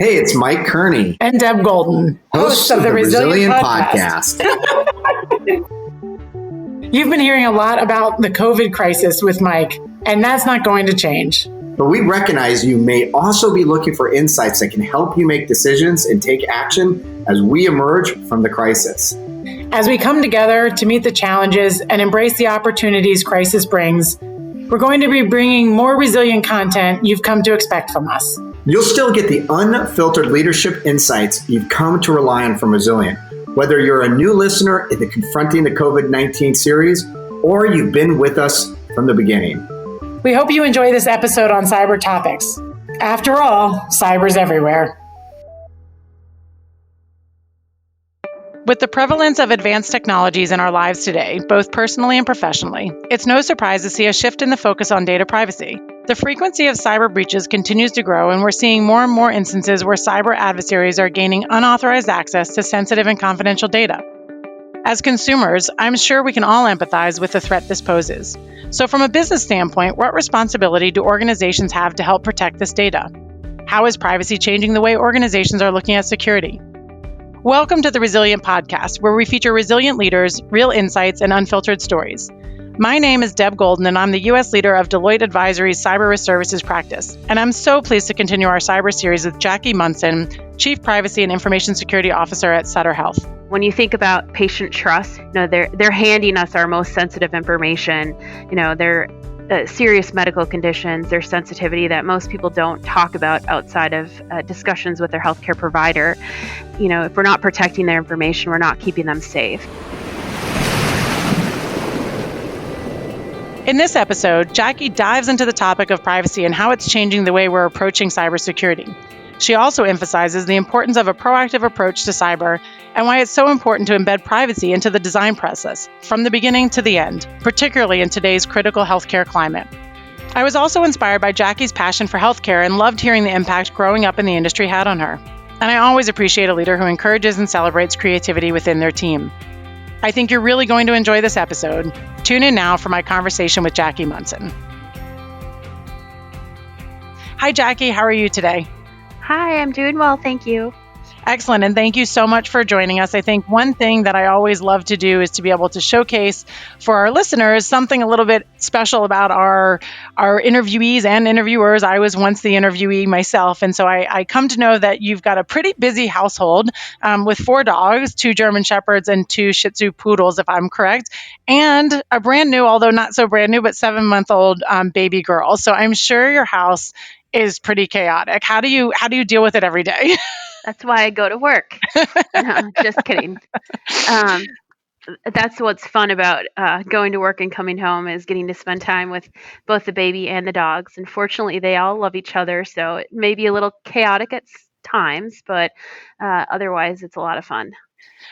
Hey, it's Mike Kearney. And Deb Golden, hosts of the Resilient Podcast. You've been hearing a lot about the COVID crisis with Mike, and that's not going to change. But we recognize you may also be looking for insights that can help you make decisions and take action as we emerge from the crisis. As we come together to meet the challenges and embrace the opportunities crisis brings, we're going to be bringing more resilient content you've come to expect from us. You'll still get the unfiltered leadership insights you've come to rely on from Resilient, whether you're a new listener in the Confronting the COVID-19 series or you've been with us from the beginning. We hope you enjoy this episode on cyber topics. After all, cyber's everywhere. With the prevalence of advanced technologies in our lives today, both personally and professionally, it's no surprise to see a shift in the focus on data privacy. The frequency of cyber breaches continues to grow, and we're seeing more and more instances where cyber adversaries are gaining unauthorized access to sensitive and confidential data. As consumers, I'm sure we can all empathize with the threat this poses. So from a business standpoint, what responsibility do organizations have to help protect this data? How is privacy changing the way organizations are looking at security? Welcome to the Resilient Podcast, where we feature resilient leaders, real insights, and unfiltered stories. My name is Deb Golden, and I'm the U.S. leader of Deloitte Advisory's Cyber Risk Services practice. And I'm so pleased to continue our cyber series with Jacki Monson, Chief Privacy and Information Security Officer at Sutter Health. When you think about patient trust, they're handing us our most sensitive information. They're serious medical conditions, their sensitivity that most people don't talk about outside of discussions with their healthcare provider. If we're not protecting their information, we're not keeping them safe. In this episode, Jacki dives into the topic of privacy and how it's changing the way we're approaching cybersecurity. She also emphasizes the importance of a proactive approach to cyber and why it's so important to embed privacy into the design process, from the beginning to the end, particularly in today's critical healthcare climate. I was also inspired by Jacki's passion for healthcare and loved hearing the impact growing up in the industry had on her. And I always appreciate a leader who encourages and celebrates creativity within their team. I think you're really going to enjoy this episode. Tune in now for my conversation with Jacki Monson. Hi, Jacki. How are you today? Hi, I'm doing well, thank you. Excellent, and thank you so much for joining us. I think one thing that I always love to do is to be able to showcase for our listeners something a little bit special about our interviewees and interviewers. I was once the interviewee myself, and so I come to know that you've got a pretty busy household with 4 dogs, 2 German Shepherds, and 2 Shih Tzu Poodles, if I'm correct, and a brand new, although not so brand new, but 7-month-old baby girl. So I'm sure your house is pretty chaotic. How do you deal with it every day? That's why I go to work. No, just kidding. That's what's fun about going to work and coming home is getting to spend time with both the baby and the dogs. And fortunately, they all love each other, so it may be a little chaotic at times, but otherwise, it's a lot of fun.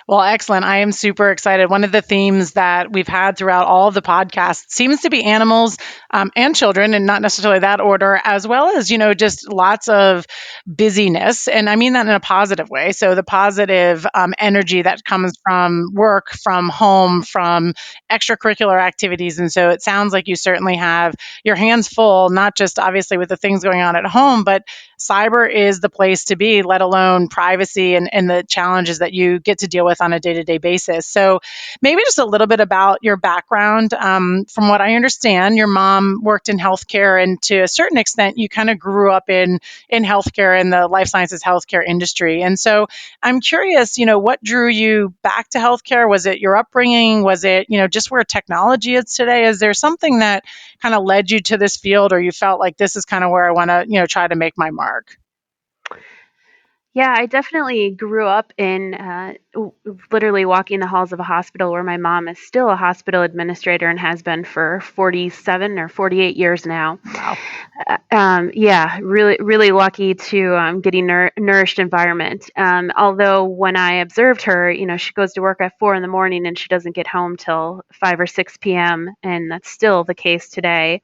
Well, excellent. I am super excited. One of the themes that we've had throughout all of the podcasts seems to be animals and children, and not necessarily that order, as well as, just lots of busyness. And I mean that in a positive way. So the positive energy that comes from work, from home, from extracurricular activities. And so it sounds like you certainly have your hands full, not just obviously with the things going on at home, but cyber is the place to be, let alone privacy and the challenges that you get to deal with on a day-to-day basis. So maybe just a little bit about your background. From what I understand, your mom worked in healthcare, and to a certain extent, you kind of grew up in healthcare and the life sciences healthcare industry. And so I'm curious, what drew you back to healthcare? Was it your upbringing? Was it, just where technology is today? Is there something that kind of led you to this field, or you felt like this is kind of where I want to, try to make my mark? Yeah, I definitely grew up in literally walking the halls of a hospital where my mom is still a hospital administrator and has been for 47 or 48 years now. Wow. Yeah, really, really lucky to getting nourished environment. Although when I observed her, she goes to work at 4 a.m. and she doesn't get home till 5 or 6 p.m. And that's still the case today.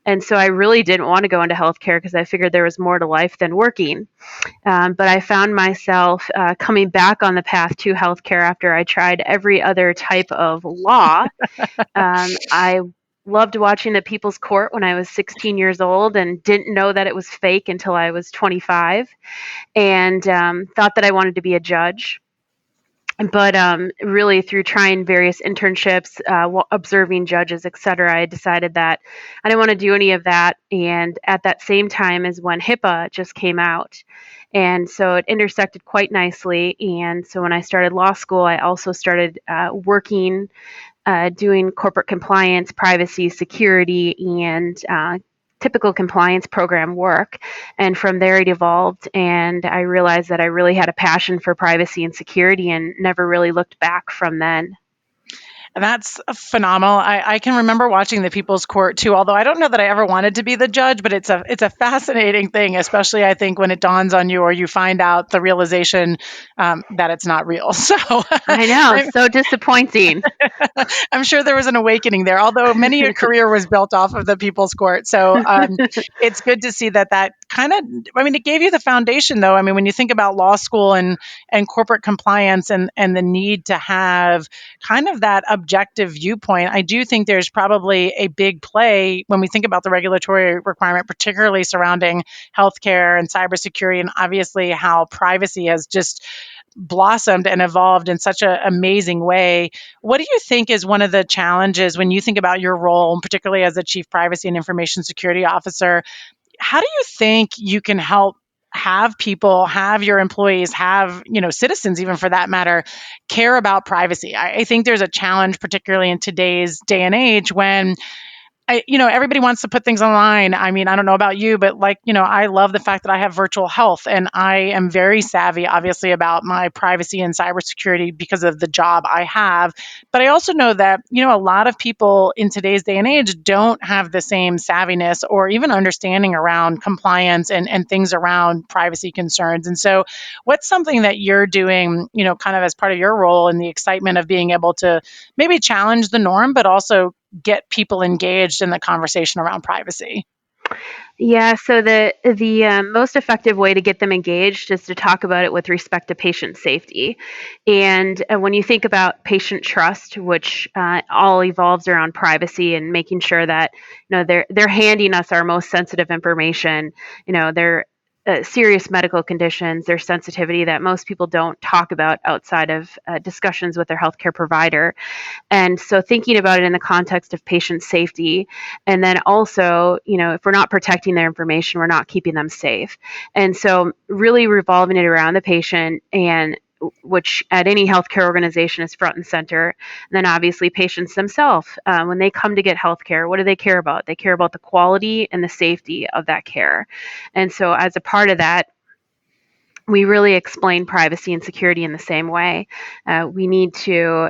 And so I really didn't want to go into healthcare because I figured there was more to life than working. But I found myself coming back on the path to healthcare after I tried every other type of law. I loved watching the People's Court when I was 16 years old and didn't know that it was fake until I was 25, and thought that I wanted to be a judge. But really, through trying various internships, observing judges, etc., I decided that I didn't want to do any of that. And at that same time is when HIPAA just came out. And so it intersected quite nicely. And so when I started law school, I also started working, doing corporate compliance, privacy, security, and typical compliance program work. And from there, it evolved. And I realized that I really had a passion for privacy and security and never really looked back from then. And that's phenomenal. I can remember watching the People's Court too, although I don't know that I ever wanted to be the judge, but it's a fascinating thing, especially I think when it dawns on you or you find out the realization that it's not real. So I know, so disappointing. I'm sure there was an awakening there, although many a career was built off of the People's Court. So it's good to see that kind of, I mean, it gave you the foundation though. I mean, when you think about law school and corporate compliance and the need to have kind of that objective viewpoint, I do think there's probably a big play when we think about the regulatory requirement, particularly surrounding healthcare and cybersecurity, and obviously how privacy has just blossomed and evolved in such an amazing way. What do you think is one of the challenges when you think about your role, particularly as a Chief Privacy and Information Security Officer? How do you think you can help have people, have your employees, have, citizens, even for that matter, care about privacy? I think there's a challenge, particularly in today's day and age when everybody wants to put things online. I mean, I don't know about you, but I love the fact that I have virtual health and I am very savvy, obviously, about my privacy and cybersecurity because of the job I have. But I also know that, a lot of people in today's day and age don't have the same savviness or even understanding around compliance and things around privacy concerns. And so what's something that you're doing, kind of as part of your role in the excitement of being able to maybe challenge the norm, but also get people engaged in the conversation around privacy? Yeah, so the most effective way to get them engaged is to talk about it with respect to patient safety. And when you think about patient trust, which all evolves around privacy and making sure that they're handing us our most sensitive information, they're serious medical conditions, their sensitivity that most people don't talk about outside of discussions with their healthcare provider. And so thinking about it in the context of patient safety, and then also, if we're not protecting their information, we're not keeping them safe. And so really revolving it around the patient, and which at any healthcare organization is front and center. And then obviously patients themselves, when they come to get healthcare, what do they care about? They care about the quality and the safety of that care. And so as a part of that, we really explain privacy and security in the same way. We need to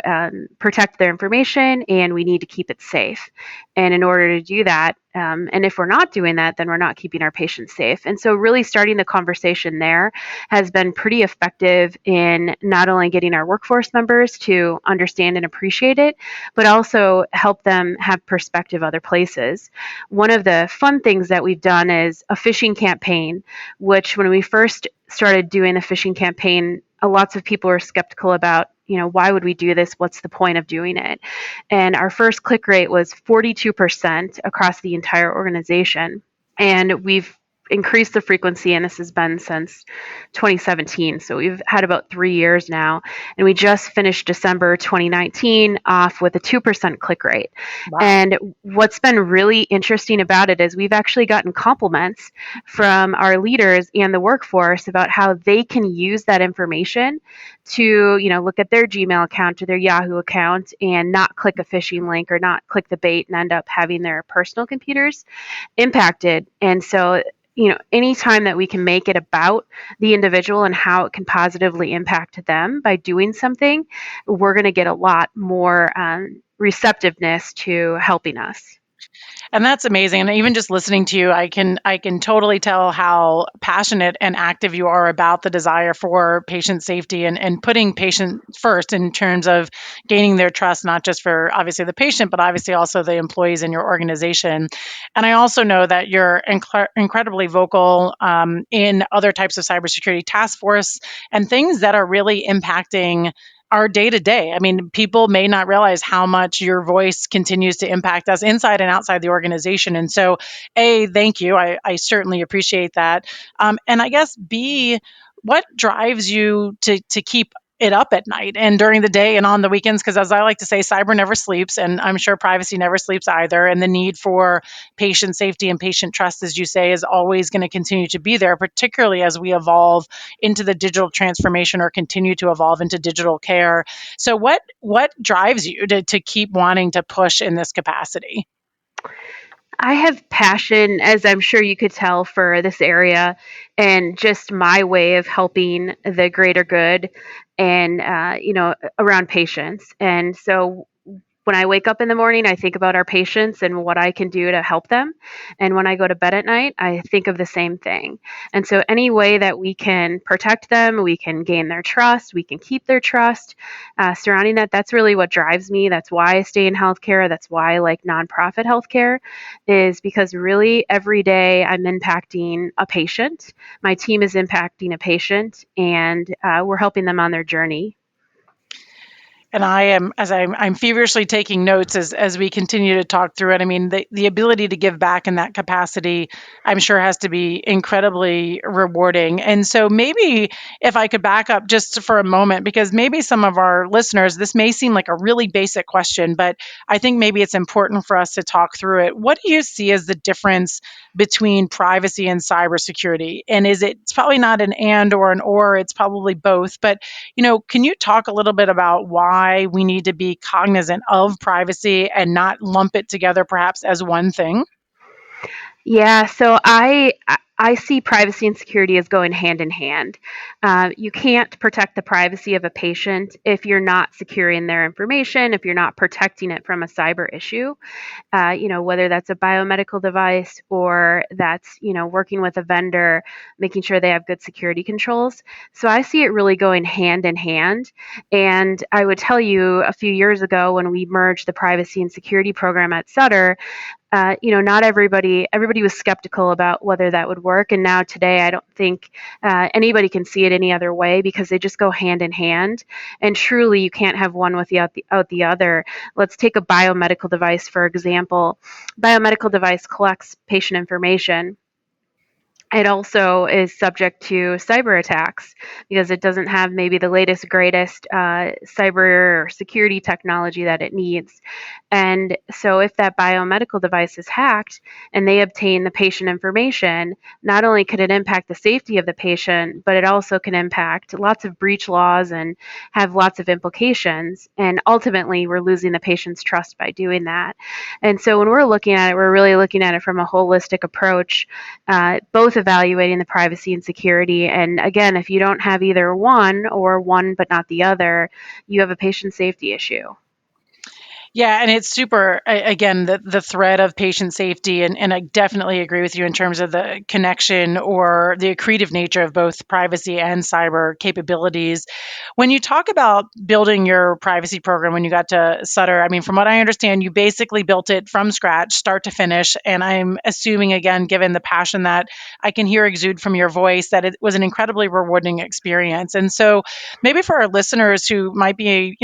protect their information and we need to keep it safe. And in order to do that, and if we're not doing that, then we're not keeping our patients safe. And so really starting the conversation there has been pretty effective in not only getting our workforce members to understand and appreciate it, but also help them have perspective other places. One of the fun things that we've done is a phishing campaign, which when we first started doing the phishing campaign, lots of people were skeptical about, why would we do this? What's the point of doing it? And our first click rate was 42% across the entire organization. And we've increased the frequency, and this has been since 2017. So we've had about 3 years now. And we just finished December 2019 off with a 2% click rate. Wow. And what's been really interesting about it is we've actually gotten compliments from our leaders and the workforce about how they can use that information to, look at their Gmail account or their Yahoo account and not click a phishing link or not click the bait and end up having their personal computers impacted. And so anytime that we can make it about the individual and how it can positively impact them by doing something, we're going to get a lot more receptiveness to helping us. And that's amazing. And even just listening to you, I can totally tell how passionate and active you are about the desire for patient safety and putting patient first in terms of gaining their trust, not just for obviously the patient, but obviously also the employees in your organization. And I also know that you're incredibly vocal in other types of cybersecurity task force and things that are really impacting our day to day. I mean, people may not realize how much your voice continues to impact us inside and outside the organization. And so, A, thank you. I certainly appreciate that. And I guess B, what drives you to keep it up at night and during the day and on the weekends? Because as I like to say, cyber never sleeps, and I'm sure privacy never sleeps either. And the need for patient safety and patient trust, as you say, is always going to continue to be there, particularly as we evolve into the digital transformation or continue to evolve into digital care. So what drives you to keep wanting to push in this capacity? I have passion, as I'm sure you could tell, for this area and just my way of helping the greater good and, around patients. And so when I wake up in the morning, I think about our patients and what I can do to help them. And when I go to bed at night, I think of the same thing. And so, any way that we can protect them, we can gain their trust, we can keep their trust surrounding that, that's really what drives me. That's why I stay in healthcare. That's why I like nonprofit healthcare, is because really every day I'm impacting a patient. My team is impacting a patient, and we're helping them on their journey. And I am, as I'm feverishly taking notes as we continue to talk through it. I mean, the ability to give back in that capacity, I'm sure, has to be incredibly rewarding. And so maybe if I could back up just for a moment, because maybe some of our listeners, this may seem like a really basic question, but I think maybe it's important for us to talk through it. What do you see as the difference between privacy and cybersecurity? And it's probably not an and or an or, it's probably both. But can you talk a little bit about why we need to be cognizant of privacy and not lump it together perhaps as one thing? Yeah, so I see privacy and security as going hand in hand. You can't protect the privacy of a patient if you're not securing their information, if you're not protecting it from a cyber issue. Whether that's a biomedical device or that's, working with a vendor, making sure they have good security controls. So I see it really going hand in hand. And I would tell you a few years ago when we merged the privacy and security program at Sutter, not everybody was skeptical about whether that would work. And now today, I don't think anybody can see it any other way because they just go hand in hand. And truly, you can't have one without the other. Let's take a biomedical device, for example. Biomedical device collects patient information. It also is subject to cyber attacks because it doesn't have maybe the latest, greatest cyber security technology that it needs. And so, if that biomedical device is hacked and they obtain the patient information, not only could it impact the safety of the patient, but it also can impact lots of breach laws and have lots of implications. And ultimately, we're losing the patient's trust by doing that. And so, when we're looking at it, we're really looking at it from a holistic approach, both evaluating the privacy and security. And again, if you don't have either one or one but not the other, you have a patient safety issue. Yeah, and it's super, again, the thread of patient safety. And I definitely agree with you in terms of the connection or the accretive nature of both privacy and cyber capabilities. When you talk about building your privacy program when you got to Sutter, I mean, from what I understand, you basically built it from scratch, start to finish. And I'm assuming, again, given the passion that I can hear exude from your voice, that it was an incredibly rewarding experience. And so maybe for our listeners who might be,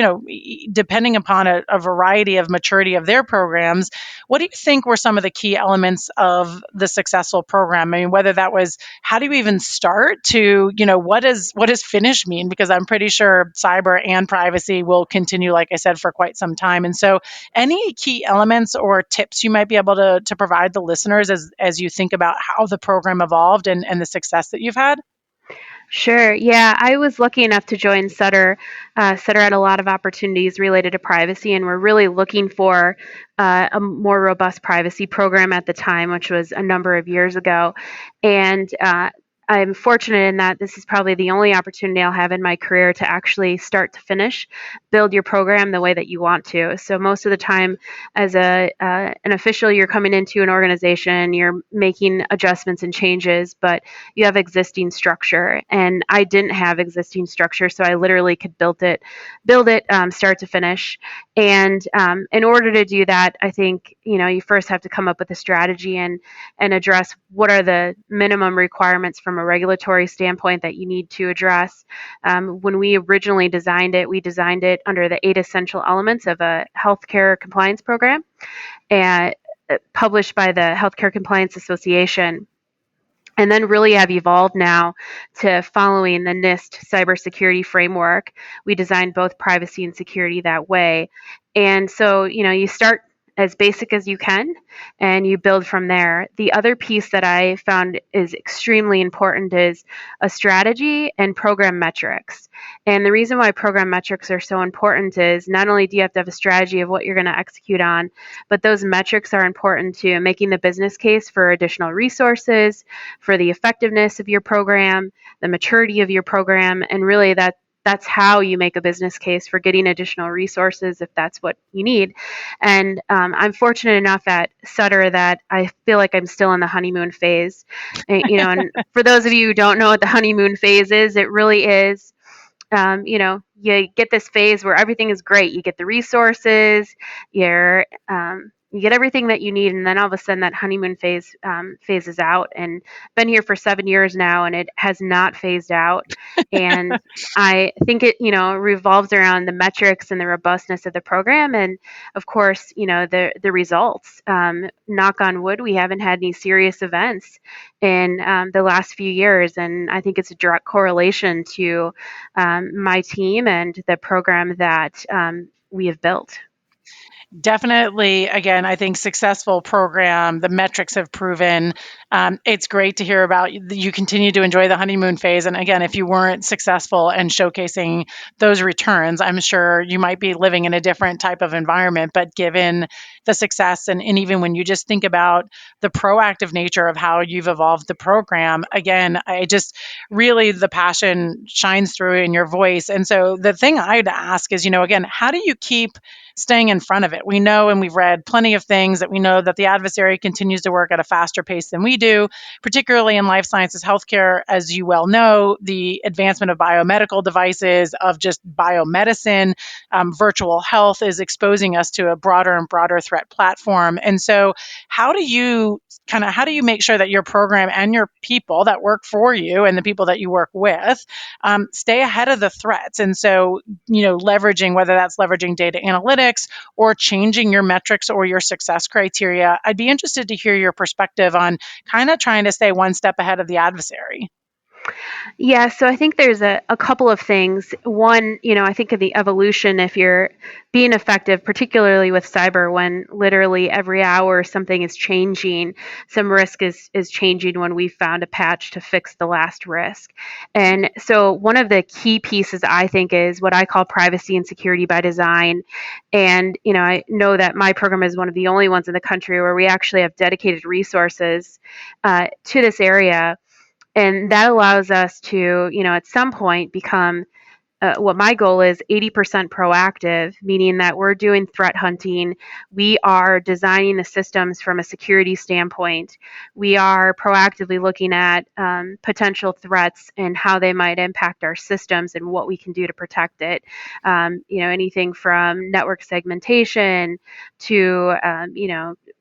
depending upon a variety of maturity of their programs, what do you think were some of the key elements of the successful program? I mean, whether that was how do you even start to, what does finish mean? Because I'm pretty sure cyber and privacy will continue, like I said, for quite some time. And so any key elements or tips you might be able to provide the listeners as you think about how the program evolved and the success that you've had? Sure. Yeah, I was lucky enough to join Sutter. Sutter had a lot of opportunities related to privacy, and we're really looking for a more robust privacy program at the time, which was a number of years ago. And I'm fortunate in that this is probably the only opportunity I'll have in my career to actually start to finish build your program the way that you want to. So most of the time, as an official, you're coming into an organization, you're making adjustments and changes, but you have existing structure. And I didn't have existing structure, so I literally could build it start to finish. And in order to do that, I think you first have to come up with a strategy and address what are the minimum requirements from a regulatory standpoint that you need to address. When we originally designed it, we designed it under the 8 essential elements of a healthcare compliance program, and published by the Healthcare Compliance Association, and then really have evolved now to following the NIST cybersecurity framework. We designed both privacy and security that way. And so, you start as basic as you can and you build from there. The other piece that I found is extremely important is a strategy and program metrics. And the reason why program metrics are so important is not only do you have to have a strategy of what you're going to execute on, but those metrics are important to making the business case for additional resources, for the effectiveness of your program, the maturity of your program, and really that's how you make a business case for getting additional resources if that's what you need. And I'm fortunate enough at Sutter that I feel like I'm still in the honeymoon phase. And for those of you who don't know what the honeymoon phase is, it really is, you get this phase where everything is great. You get the resources, you get everything that you need, and then all of a sudden that honeymoon phase phases out. And been here for 7 years now, and it has not phased out. And I think it, revolves around the metrics and the robustness of the program, and of course, the results. Knock on wood, we haven't had any serious events in the last few years, and I think it's a direct correlation to my team and the program that we have built. Definitely, again, I think successful program, the metrics have proven. It's great to hear about you continue to enjoy the honeymoon phase. And again, if you weren't successful and showcasing those returns, I'm sure you might be living in a different type of environment. But given the success, and even when you just think about the proactive nature of how you've evolved the program, again, I just really, the passion shines through in your voice. And so the thing I'd ask is, again, how do you keep staying in front of it? We know, and we've read plenty of things that we know that the adversary continues to work at a faster pace than we do, particularly in life sciences, healthcare. As you well know, the advancement of biomedical devices, of just biomedicine, virtual health is exposing us to a broader and broader threat platform. And so how do you make sure that your program and your people that work for you and the people that you work with stay ahead of the threats? And so, whether that's leveraging data analytics or changing your metrics or your success criteria, I'd be interested to hear your perspective on kind of trying to stay one step ahead of the adversary. Yeah, so I think there's a couple of things. One, I think of the evolution, if you're being effective, particularly with cyber, when literally every hour something is changing, some risk is changing when we found a patch to fix the last risk. And so one of the key pieces, I think, is what I call privacy and security by design. And, I know that my program is one of the only ones in the country where we actually have dedicated resources to this area. And that allows us to, at some point become what my goal is 80% proactive, meaning that we're doing threat hunting. We are designing the systems from a security standpoint. We are proactively looking at potential threats and how they might impact our systems and what we can do to protect it. Anything from network segmentation to,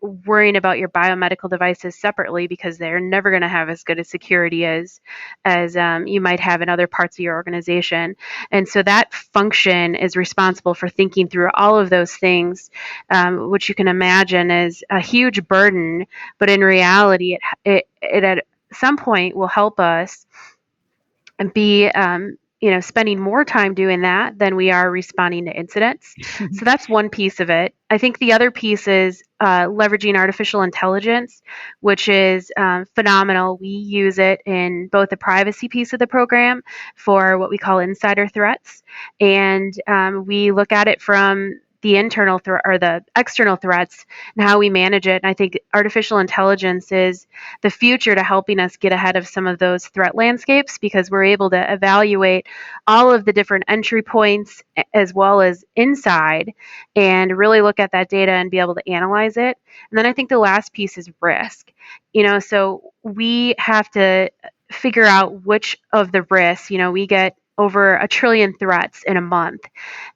worrying about your biomedical devices separately, because they're never going to have as good a security as you might have in other parts of your organization. And so that function is responsible for thinking through all of those things, which you can imagine is a huge burden, but in reality, it at some point will help us be spending more time doing that than we are responding to incidents. So that's one piece of it. I think the other piece is leveraging artificial intelligence, which is phenomenal. We use it in both the privacy piece of the program for what we call insider threats, and we look at it from the internal or the external threats and how we manage it. And I think artificial intelligence is the future to helping us get ahead of some of those threat landscapes, because we're able to evaluate all of the different entry points as well as inside and really look at that data and be able to analyze it. And then I think the last piece is risk. So we have to figure out which of the risks, we get over 1 trillion threats in a month.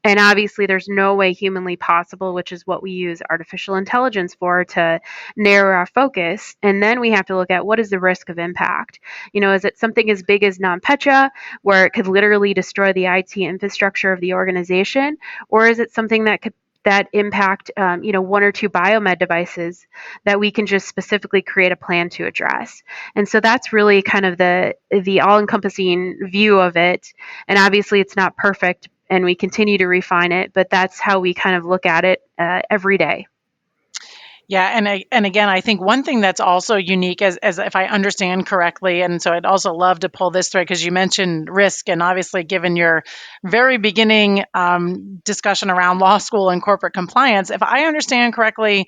And obviously, there's no way humanly possible, which is what we use artificial intelligence for, to narrow our focus. And then we have to look at what is the risk of impact. Is it something as big as NotPetya, where it could literally destroy the IT infrastructure of the organization? Or is it something that impact, one or two biomed devices that we can just specifically create a plan to address? And so that's really kind of the all-encompassing view of it. And obviously, it's not perfect, and we continue to refine it, but that's how we kind of look at it every day. Yeah, and again, I think one thing that's also unique, as if I understand correctly, and so I'd also love to pull this thread because you mentioned risk, and obviously, given your very beginning discussion around law school and corporate compliance, if I understand correctly,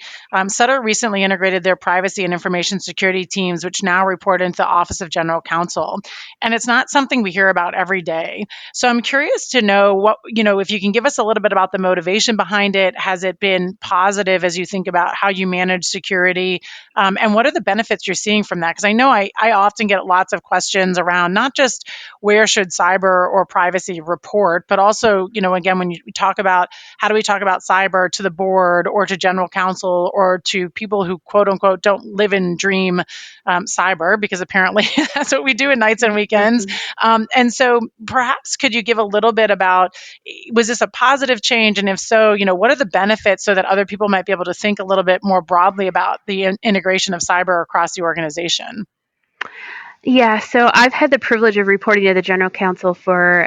Sutter recently integrated their privacy and information security teams, which now report into the Office of General Counsel, and it's not something we hear about every day. So I'm curious to know if you can give us a little bit about the motivation behind it. Has it been positive as you think about how you manage security, and what are the benefits you're seeing from that? Because I know I often get lots of questions around not just where should cyber or privacy report, but also, again, when you talk about how do we talk about cyber to the board or to general counsel or to people who quote unquote don't live and dream cyber, because apparently that's what we do at nights and weekends. And so perhaps could you give a little bit about, was this a positive change? And if so, what are the benefits so that other people might be able to think a little bit more broadly about the integration of cyber across the organization? Yeah, so I've had the privilege of reporting to the general counsel for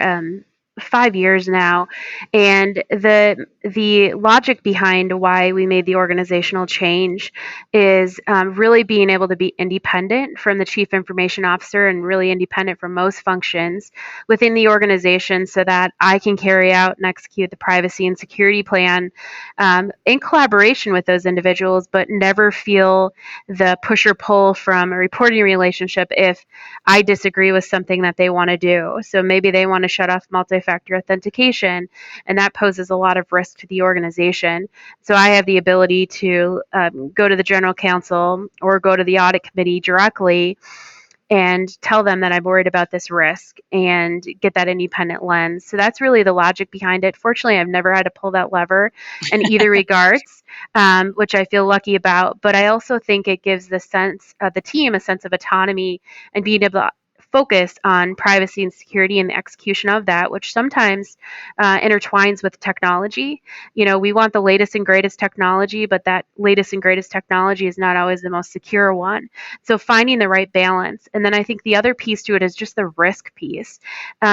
5 years now, and the logic behind why we made the organizational change is really being able to be independent from the chief information officer and really independent from most functions within the organization, so that I can carry out and execute the privacy and security plan in collaboration with those individuals, but never feel the push or pull from a reporting relationship if I disagree with something that they want to do. So maybe they want to shut off multi-factor authentication, and that poses a lot of risk to the organization. So I have the ability to go to the general counsel or go to the audit committee directly and tell them that I'm worried about this risk and get that independent lens. So that's really the logic behind it. Fortunately, I've never had to pull that lever in either regards, which I feel lucky about. But I also think it gives the team a sense of autonomy and being able to focus on privacy and security and the execution of that, which sometimes intertwines with technology. We want the latest and greatest technology, but that latest and greatest technology is not always the most secure one. So finding the right balance. And then I think the other piece to it is just the risk piece.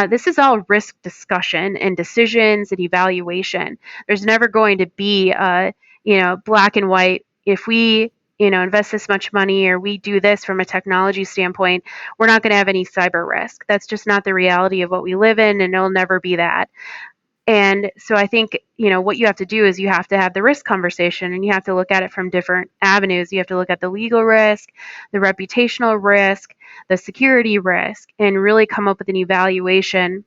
This is all risk discussion and decisions and evaluation. There's never going to be black and white. If we invest this much money or we do this from a technology standpoint, we're not going to have any cyber risk. That's just not the reality of what we live in, and it'll never be that. And so I think, what you have to do is you have to have the risk conversation, and you have to look at it from different avenues. You have to look at the legal risk, the reputational risk, the security risk, and really come up with an evaluation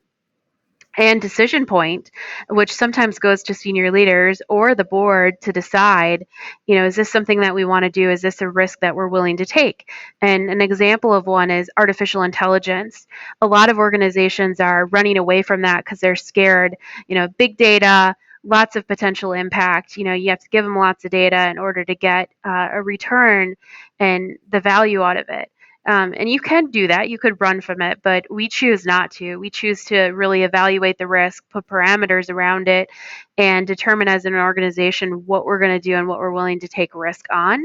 and decision point, which sometimes goes to senior leaders or the board to decide, is this something that we want to do? Is this a risk that we're willing to take? And an example of one is artificial intelligence. A lot of organizations are running away from that because they're scared, big data, lots of potential impact. You have to give them lots of data in order to get a return and the value out of it. And you can do that. You could run from it, but we choose not to. We choose to really evaluate the risk, put parameters around it, and determine as an organization what we're going to do and what we're willing to take risk on.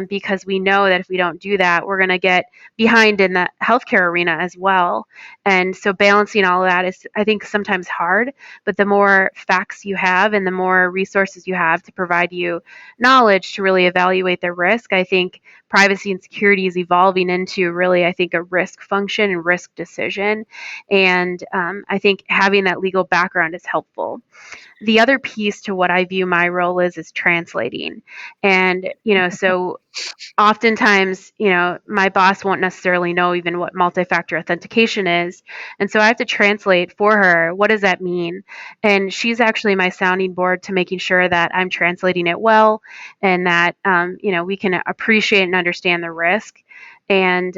Because we know that if we don't do that, we're going to get behind in the healthcare arena as well. And so balancing all of that is, I think, sometimes hard, but the more facts you have and the more resources you have to provide you knowledge to really evaluate the risk, I think privacy and security is evolving into really, I think, a risk function and risk decision. And I think having that legal background is helpful. The other piece to what I view my role is translating. And, so oftentimes, my boss won't necessarily know even what multi-factor authentication is. And so I have to translate for her, what does that mean? And she's actually my sounding board to making sure that I'm translating it well and that, we can appreciate and understand the risk. And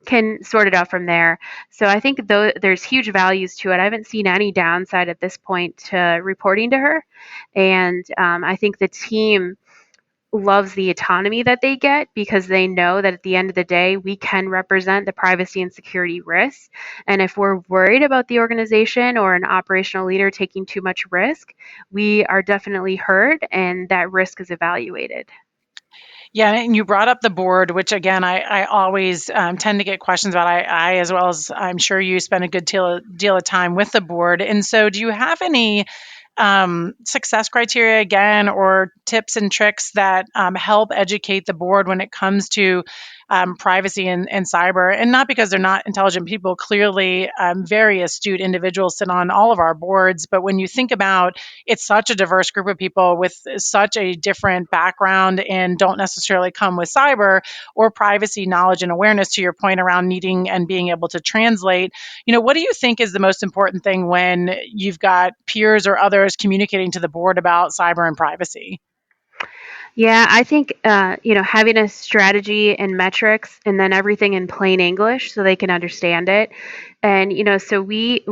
can sort it out from there. So I think there's huge values to it. I haven't seen any downside at this point to reporting to her, and I think the team loves the autonomy that they get because they know that at the end of the day, we can represent the privacy and security risks. And if we're worried about the organization or an operational leader taking too much risk, we are definitely heard and that risk is evaluated. Yeah, and you brought up the board, which again, I always tend to get questions about. I, as well as I'm sure you spend a good deal of time with the board. And so, do you have any success criteria again, or tips and tricks that help educate the board when it comes to privacy and cyber? And not because they're not intelligent people, clearly very astute individuals sit on all of our boards. But when you think about it's such a diverse group of people with such a different background and don't necessarily come with cyber or privacy knowledge and awareness, to your point around needing and being able to translate, what do you think is the most important thing when you've got peers or others communicating to the board about cyber and privacy? Yeah, I think having a strategy and metrics, and then everything in plain English so they can understand it. And so we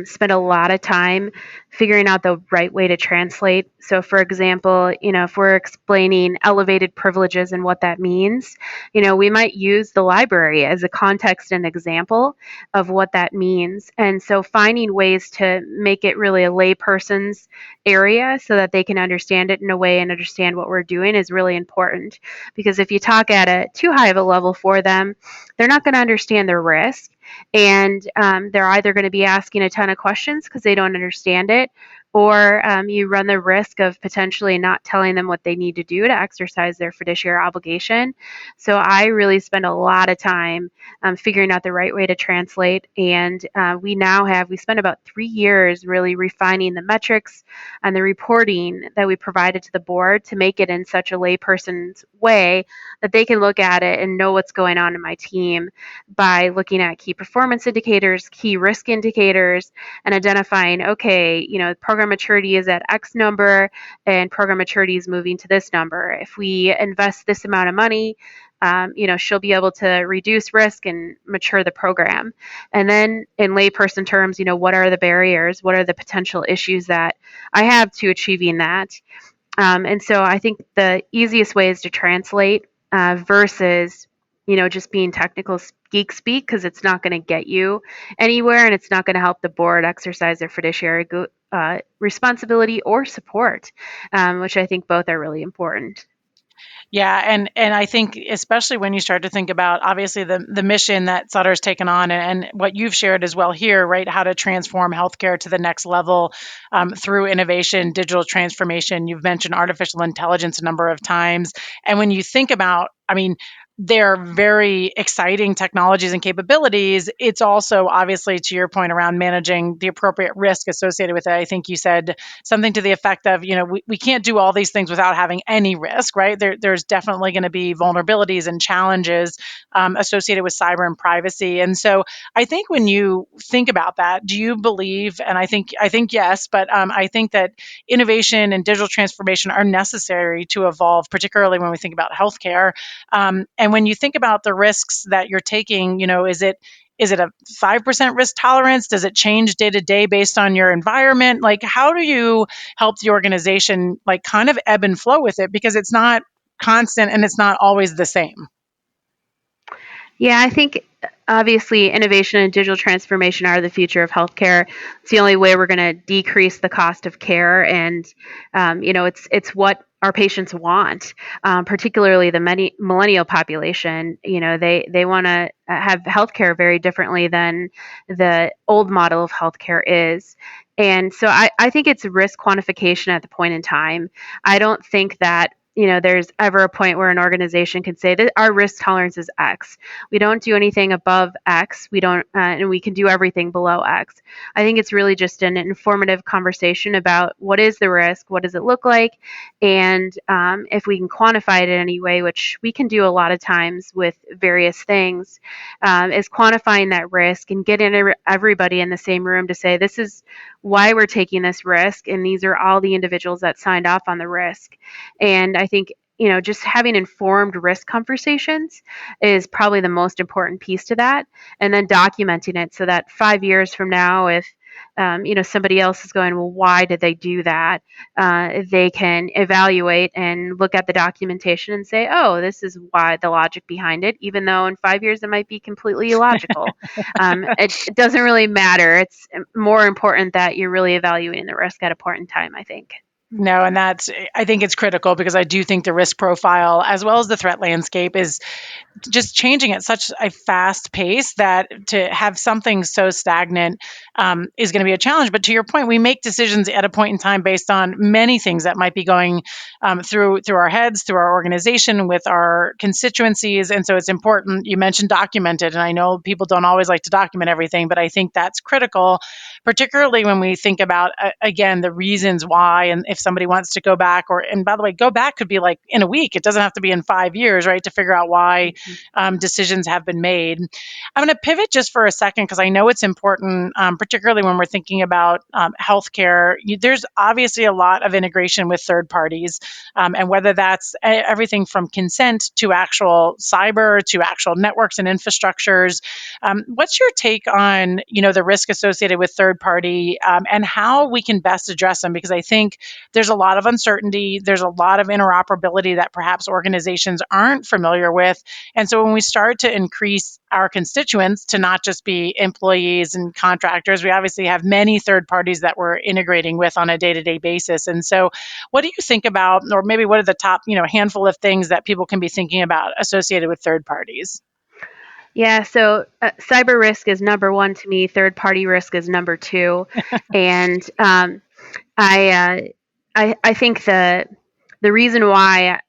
spend a lot of time figuring out the right way to translate. So, for example, if we're explaining elevated privileges and what that means, we might use the library as a context and example of what that means. And so, finding ways to make it really a layperson's area so that they can understand it in a way and understand what we're doing is really important. Because if you talk at a too high of a level for them, they're not going to understand the risk. And they're either going to be asking a ton of questions because they don't understand it, or you run the risk of potentially not telling them what they need to do to exercise their fiduciary obligation. So I really spend a lot of time figuring out the right way to translate. And we spent about 3 years really refining the metrics and the reporting that we provided to the board to make it in such a layperson's way that they can look at it and know what's going on in my team by looking at key performance indicators, key risk indicators, and identifying, okay, program maturity is at X number and program maturity is moving to this number. If we invest this amount of money, she'll be able to reduce risk and mature the program. And then in layperson terms, what are the barriers? What are the potential issues that I have to achieving that? And so I think the easiest way is to translate versus just being technical geek speak, because it's not going to get you anywhere and it's not going to help the board exercise their fiduciary responsibility or support, which I think both are really important. Yeah, and I think especially when you start to think about obviously the mission that Sutter's taken on, and what you've shared as well here, right? How to transform healthcare to the next level through innovation, digital transformation. You've mentioned artificial intelligence a number of times, and when you think about, they're very exciting technologies and capabilities. It's also obviously, to your point around managing the appropriate risk associated with it. I think you said something to the effect of, we can't do all these things without having any risk, right? There's definitely going to be vulnerabilities and challenges associated with cyber and privacy. And so I think when you think about that, do you believe, and I think yes, but I think that innovation and digital transformation are necessary to evolve, particularly when we think about healthcare. And when you think about the risks that you're taking, is it a 5% risk tolerance? Does it change day to day based on your environment? Like, how do you help the organization kind of ebb and flow with it? Because it's not constant and it's not always the same. Yeah, I think obviously innovation and digital transformation are the future of healthcare. It's the only way we're going to decrease the cost of care, and it's what our patients want, particularly the millennial population. They want to have healthcare very differently than the old model of healthcare is. And so I think it's risk quantification at the point in time. I don't think that there's ever a point where an organization can say that our risk tolerance is X. We don't do anything above X. We don't, and we can do everything below X. I think it's really just an informative conversation about what is the risk, what does it look like, and if we can quantify it in any way, which we can do a lot of times with various things, is quantifying that risk and getting everybody in the same room to say, this is why we're taking this risk, and these are all the individuals that signed off on the risk. And I think just having informed risk conversations is probably the most important piece to that. And then documenting it so that 5 years from now, if somebody else is going, well, why did they do that? They can evaluate and look at the documentation and say, oh, this is why, the logic behind it, even though in 5 years it might be completely illogical. It doesn't really matter. It's more important that you're really evaluating the risk at a point in time, I think. No, and I think it's critical because I do think the risk profile as well as the threat landscape is just changing at such a fast pace that to have something so stagnant is going to be a challenge. But to your point, we make decisions at a point in time based on many things that might be going through our heads, through our organization, with our constituencies. And so it's important. You mentioned documented, and I know people don't always like to document everything, but I think that's critical, particularly when we think about, again, the reasons why, and if somebody wants to go back, and by the way, go back could be like in a week. It doesn't have to be in 5 years, right, to figure out why decisions have been made. I'm going to pivot just for a second because I know it's important, particularly when we're thinking about healthcare. There's obviously a lot of integration with third parties, and whether that's everything from consent to actual cyber to actual networks and infrastructures. What's your take on the risk associated with third party and how we can best address them? Because I think there's a lot of uncertainty. There's a lot of interoperability that perhaps organizations aren't familiar with. And so when we start to increase our constituents to not just be employees and contractors, we obviously have many third parties that we're integrating with on a day-to-day basis. And so what do you think about, or maybe what are the top, handful of things that people can be thinking about associated with third parties? Yeah, so cyber risk is number one to me. Third party risk is number two, and I think the reason why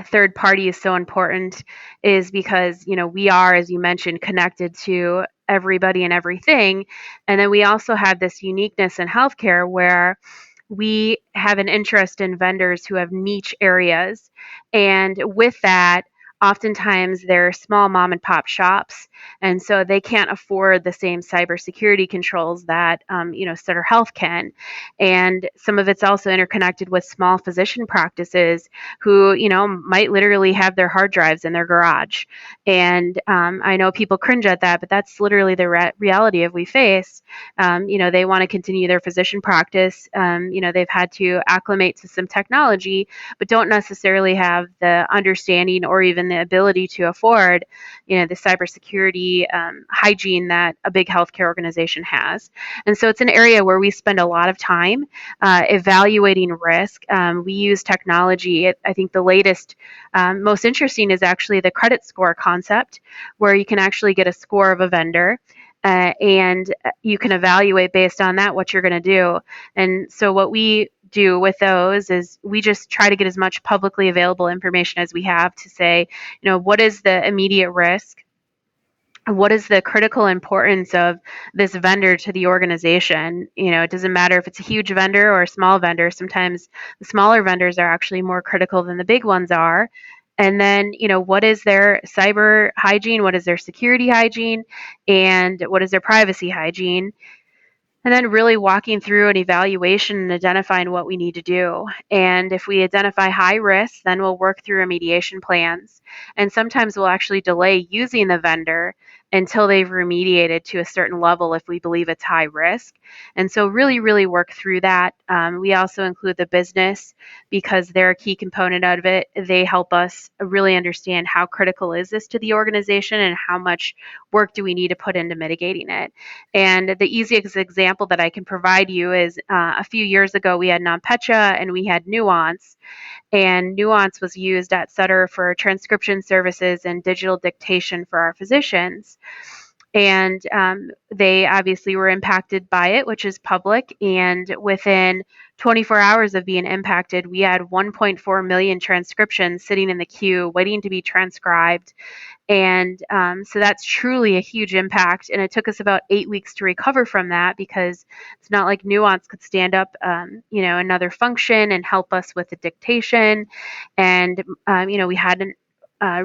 third party is so important is because we are, as you mentioned, connected to everybody and everything, and then we also have this uniqueness in healthcare where we have an interest in vendors who have niche areas, and with that, oftentimes they're small mom and pop shops, and so they can't afford the same cybersecurity controls that Sutter Health can. And some of it's also interconnected with small physician practices who might literally have their hard drives in their garage. And I know people cringe at that, but that's literally the reality of we face. They want to continue their physician practice. They've had to acclimate to some technology, but don't necessarily have the understanding or even the ability to afford, the cybersecurity hygiene that a big healthcare organization has. And so it's an area where we spend a lot of time evaluating risk. We use technology. I think the latest, most interesting is actually the credit score concept, where you can actually get a score of a vendor. And you can evaluate based on that what you're going to do. And so what we do with those is we just try to get as much publicly available information as we have to say, what is the immediate risk? What is the critical importance of this vendor to the organization? It doesn't matter if it's a huge vendor or a small vendor. Sometimes the smaller vendors are actually more critical than the big ones are. And then, what is their cyber hygiene? What is their security hygiene? And what is their privacy hygiene? And then really walking through an evaluation and identifying what we need to do. And if we identify high risk, then we'll work through remediation plans. And sometimes we'll actually delay using the vendor until they've remediated to a certain level if we believe it's high risk. And so really, really work through that. We also include the business because they're a key component of it. They help us really understand how critical is this to the organization and how much work do we need to put into mitigating it. And the easiest example that I can provide you is a few years ago we had NotPetya and we had Nuance. And Nuance was used at Sutter for transcription services and digital dictation for our physicians. And they obviously were impacted by it, which is public. And within 24 hours of being impacted, we had 1.4 million transcriptions sitting in the queue waiting to be transcribed. And so that's truly a huge impact. And it took us about 8 weeks to recover from that because it's not like Nuance could stand up, another function and help us with the dictation. And, we had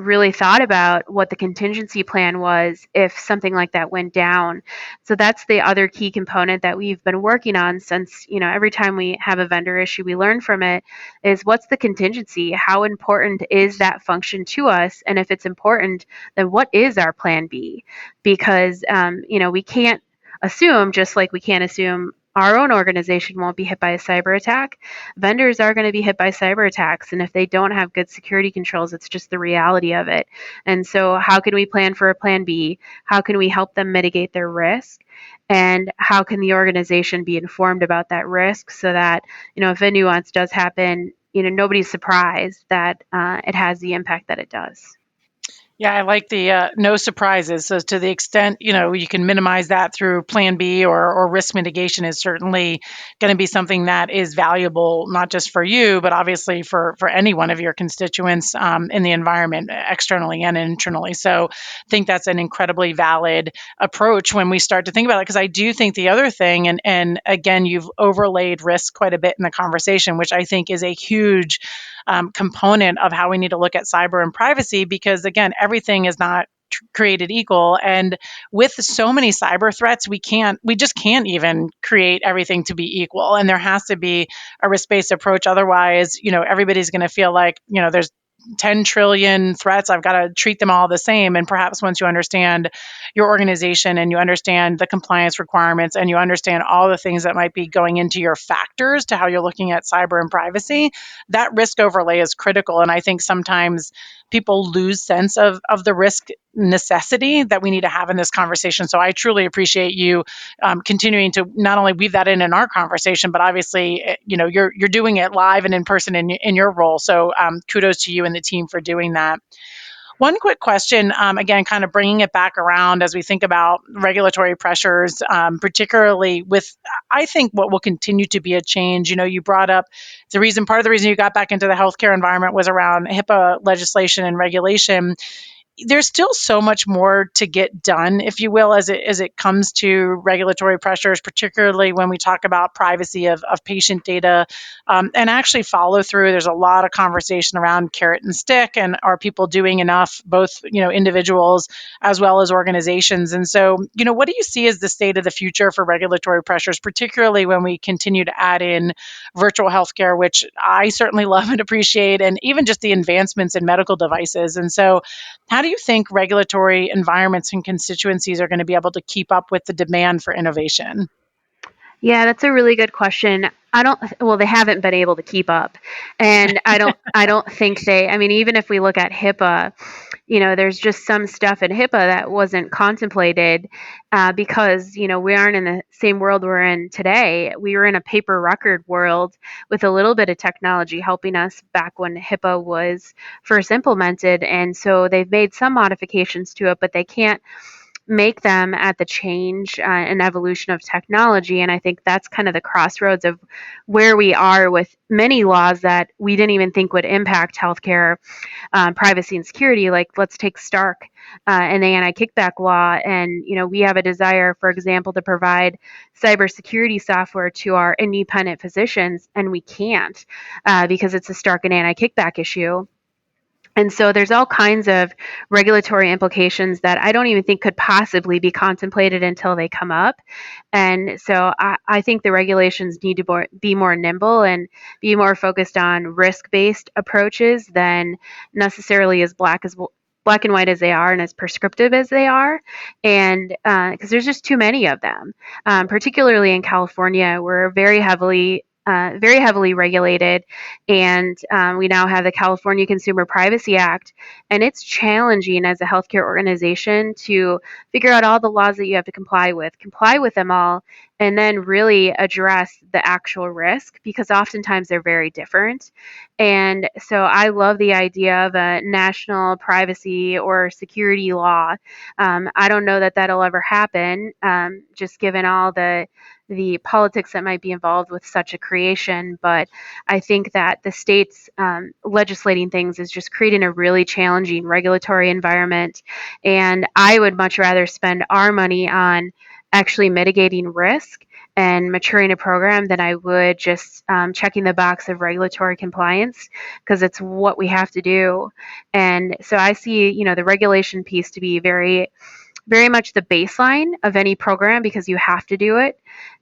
really thought about what the contingency plan was if something like that went down. So that's the other key component that we've been working on since, every time we have a vendor issue, we learn from it is what's the contingency? How important is that function to us? And if it's important, then what is our plan B? Because, we can't assume, just like we can't assume our own organization won't be hit by a cyber attack. Vendors are going to be hit by cyber attacks. And if they don't have good security controls, it's just the reality of it. And so, how can we plan for a plan B? How can we help them mitigate their risk? And how can the organization be informed about that risk so that, if a nuance does happen, nobody's surprised that it has the impact that it does. Yeah, I like the no surprises. So to the extent, you can minimize that through plan B or risk mitigation is certainly going to be something that is valuable, not just for you, but obviously for any one of your constituents in the environment, externally and internally. So I think that's an incredibly valid approach when we start to think about it, because I do think the other thing, and again, you've overlaid risk quite a bit in the conversation, which I think is a huge component of how we need to look at cyber and privacy, because again, everything is not created equal. And with so many cyber threats, we just can't even create everything to be equal. And there has to be a risk-based approach. Otherwise, everybody's going to feel like, there's 10 trillion threats. I've got to treat them all the same. And perhaps once you understand your organization and you understand the compliance requirements and you understand all the things that might be going into your factors to how you're looking at cyber and privacy, that risk overlay is critical. And I think sometimes people lose sense of the risk necessity that we need to have in this conversation. So I truly appreciate you continuing to not only weave that in our conversation, but obviously, you're doing it live and in person in your role. So kudos to you and the team for doing that. One quick question, again, kind of bringing it back around as we think about regulatory pressures, particularly with, I think, what will continue to be a change. You brought up part of the reason you got back into the healthcare environment was around HIPAA legislation and regulation. There's still so much more to get done, if you will, as it comes to regulatory pressures, particularly when we talk about privacy of patient data, and actually follow through. There's a lot of conversation around carrot and stick, and are people doing enough, both individuals as well as organizations. And so, what do you see as the state of the future for regulatory pressures, particularly when we continue to add in virtual healthcare, which I certainly love and appreciate, and even just the advancements in medical devices. And so, how do you think regulatory environments and constituencies are going to be able to keep up with the demand for innovation? Yeah, that's a really good question. They haven't been able to keep up. And I don't think even if we look at HIPAA, there's just some stuff in HIPAA that wasn't contemplated because, we aren't in the same world we're in today. We were in a paper record world with a little bit of technology helping us back when HIPAA was first implemented. And so they've made some modifications to it, but they can't make them at the change and evolution of technology. And I think that's kind of the crossroads of where we are with many laws that we didn't even think would impact healthcare privacy and security. Like, let's take Stark and the anti-kickback law. And, we have a desire, for example, to provide cybersecurity software to our independent physicians, and we can't because it's a Stark and anti-kickback issue. And so there's all kinds of regulatory implications that I don't even think could possibly be contemplated until they come up. And so I think the regulations need to be more nimble and be more focused on risk-based approaches than necessarily as black and white as they are and as prescriptive as they are. And because there's just too many of them, particularly in California, we're very heavily regulated, and we now have the California Consumer Privacy Act, and it's challenging as a healthcare organization to figure out all the laws that you have to comply with them all, and then really address the actual risk, because oftentimes they're very different. And so I love the idea of a national privacy or security law. I don't know that that'll ever happen, just given all the politics that might be involved with such a creation. But I think that the states legislating things is just creating a really challenging regulatory environment. And I would much rather spend our money on actually mitigating risk and maturing a program than I would just checking the box of regulatory compliance, because it's what we have to do. And so I see, the regulation piece to be very, very much the baseline of any program, because you have to do it.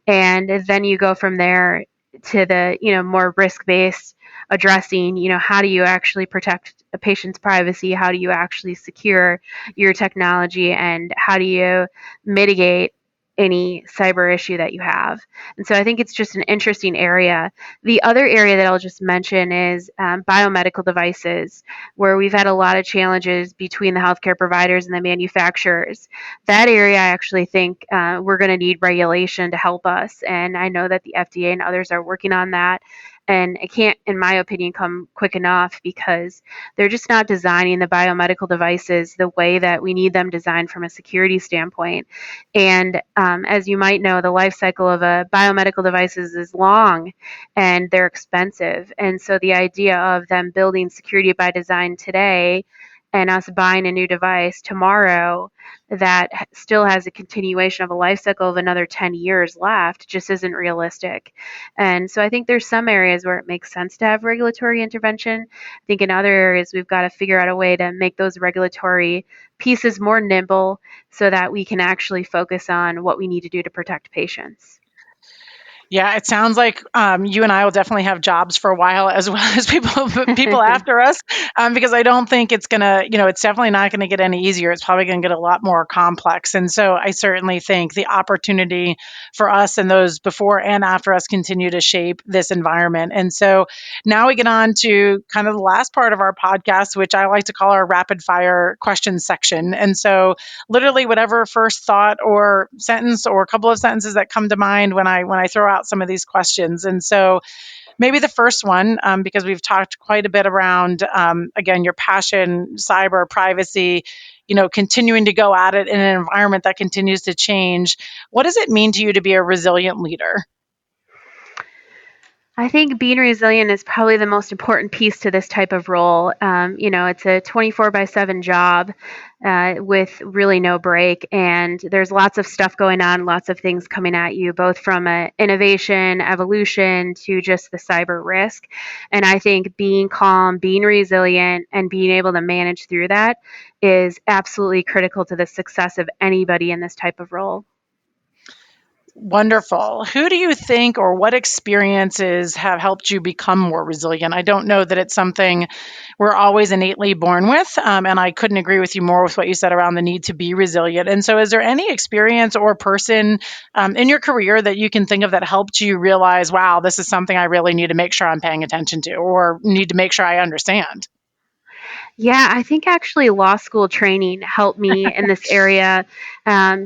And then you go from there to the, more risk-based addressing, how do you actually protect a patient's privacy? How do you actually secure your technology? And how do you mitigate any cyber issue that you have? And so I think it's just an interesting area. The other area that I'll just mention is biomedical devices, where we've had a lot of challenges between the healthcare providers and the manufacturers. That area, I actually think we're going to need regulation to help us. And I know that the FDA and others are working on that. And it can't, in my opinion, come quick enough, because they're just not designing the biomedical devices the way that we need them designed from a security standpoint. And as you might know, the life cycle of a biomedical devices is long and they're expensive. And so the idea of them building security by design today and us buying a new device tomorrow that still has a continuation of a life cycle of another 10 years left just isn't realistic. And so I think there's some areas where it makes sense to have regulatory intervention. I think in other areas we've got to figure out a way to make those regulatory pieces more nimble so that we can actually focus on what we need to do to protect patients. Yeah, it sounds like you and I will definitely have jobs for a while, as well as people after us, because I don't think it's gonna, it's definitely not going to get any easier. It's probably going to get a lot more complex. And so I certainly think the opportunity for us and those before and after us continue to shape this environment. And so now we get on to kind of the last part of our podcast, which I like to call our rapid fire questions section. And so literally whatever first thought or sentence or a couple of sentences that come to mind when I throw out some of these questions. And so maybe the first one, because we've talked quite a bit around, again, your passion, cyber, privacy, continuing to go at it in an environment that continues to change. What does it mean to you to be a resilient leader? I think being resilient is probably the most important piece to this type of role. It's a 24/7 job with really no break, and there's lots of stuff going on, lots of things coming at you, both from innovation, evolution, to just the cyber risk. And I think being calm, being resilient, and being able to manage through that is absolutely critical to the success of anybody in this type of role. Wonderful. Who do you think, or what experiences have helped you become more resilient? I don't know that it's something we're always innately born with, and I couldn't agree with you more with what you said around the need to be resilient. And so is there any experience or person in your career that you can think of that helped you realize, wow, this is something I really need to make sure I'm paying attention to, or need to make sure I understand? Yeah, I think actually law school training helped me in this area,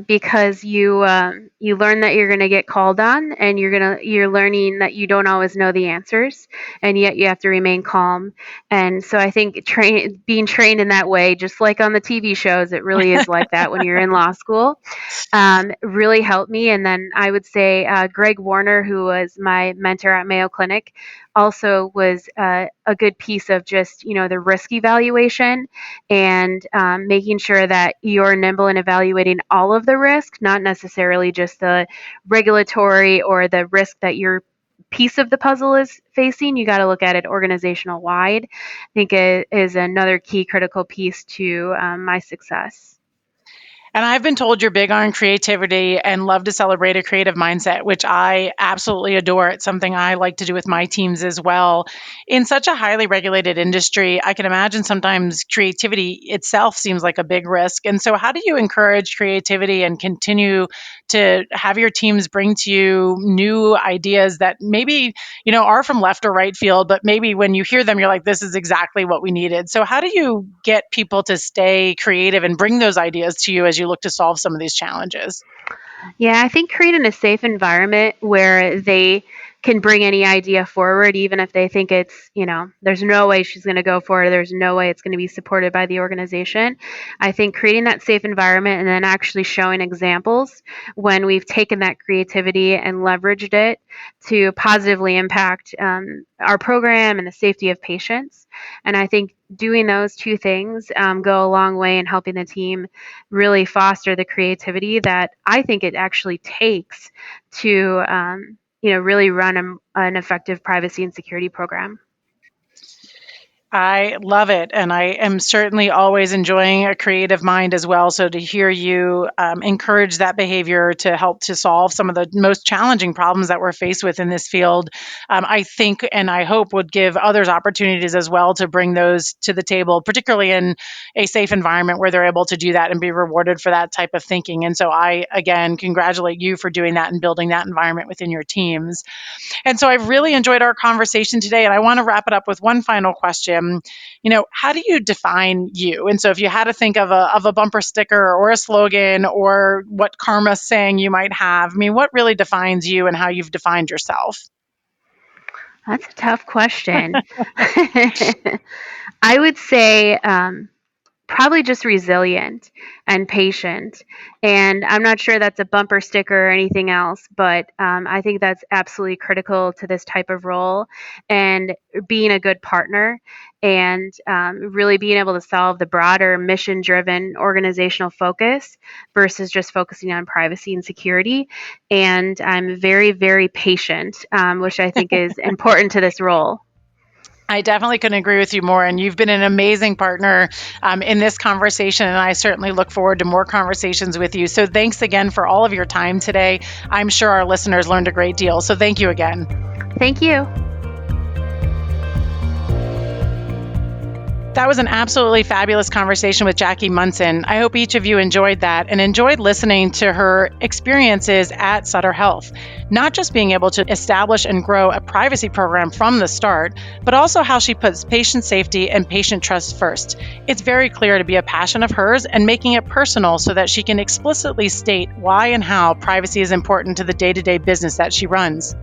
because you learn that you're going to get called on, and you're learning that you don't always know the answers, and yet you have to remain calm. And so I think being trained in that way, just like on the TV shows, it really is like that when you're in law school. Really helped me. And then I would say Greg Warner, who was my mentor at Mayo Clinic, also was a good piece of just, the risk evaluation and making sure that you're nimble in evaluating all of the risk, not necessarily just the regulatory or the risk that your piece of the puzzle is facing. You got to look at it organizational wide. I think it is another key critical piece to my success. And I've been told you're big on creativity and love to celebrate a creative mindset, which I absolutely adore. It's something I like to do with my teams as well. In such a highly regulated industry, I can imagine sometimes creativity itself seems like a big risk. And so how do you encourage creativity and continue to have your teams bring to you new ideas that maybe, are from left or right field, but maybe when you hear them, you're like, this is exactly what we needed. So how do you get people to stay creative and bring those ideas to you as you look to solve some of these challenges? Yeah, I think creating a safe environment where they can bring any idea forward, even if they think it's, there's no way she's going to go for it. There's no way it's going to be supported by the organization. I think creating that safe environment and then actually showing examples when we've taken that creativity and leveraged it to positively impact our program and the safety of patients. And I think doing those two things go a long way in helping the team really foster the creativity that I think it actually takes to really run an effective privacy and security program. I love it. And I am certainly always enjoying a creative mind as well. So to hear you encourage that behavior to help to solve some of the most challenging problems that we're faced with in this field, I think and I hope would give others opportunities as well to bring those to the table, particularly in a safe environment where they're able to do that and be rewarded for that type of thinking. And so I, again, congratulate you for doing that and building that environment within your teams. And so I've really enjoyed our conversation today. And I want to wrap it up with one final question. How do you define you? And so if you had to think of a bumper sticker or a slogan or what karma saying you might have, what really defines you and how you've defined yourself? That's a tough question. I would say probably just resilient and patient. And I'm not sure that's a bumper sticker or anything else, but I think that's absolutely critical to this type of role, and being a good partner and really being able to solve the broader mission-driven organizational focus versus just focusing on privacy and security. And I'm very, very patient, which I think is important to this role. I definitely couldn't agree with you more. And you've been an amazing partner in this conversation. And I certainly look forward to more conversations with you. So thanks again for all of your time today. I'm sure our listeners learned a great deal. So thank you again. Thank you. That was an absolutely fabulous conversation with Jacki Monson. I hope each of you enjoyed that and enjoyed listening to her experiences at Sutter Health. Not just being able to establish and grow a privacy program from the start, but also how she puts patient safety and patient trust first. It's very clear to be a passion of hers and making it personal so that she can explicitly state why and how privacy is important to the day-to-day business that she runs.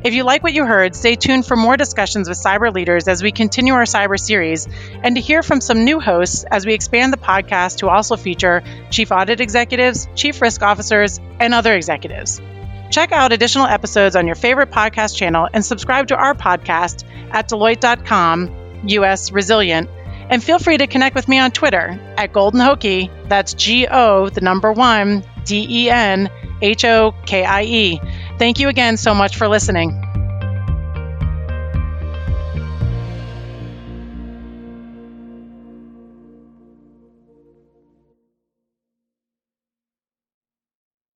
If you like what you heard, stay tuned for more discussions with cyber leaders as we continue our cyber series, and to hear from some new hosts as we expand the podcast to also feature chief audit executives, chief risk officers, and other executives. Check out additional episodes on your favorite podcast channel and subscribe to our podcast at Deloitte.com, US Resilient, and feel free to connect with me on Twitter at Golden Hokie. That's GO1DENHOKIE. Thank you again so much for listening.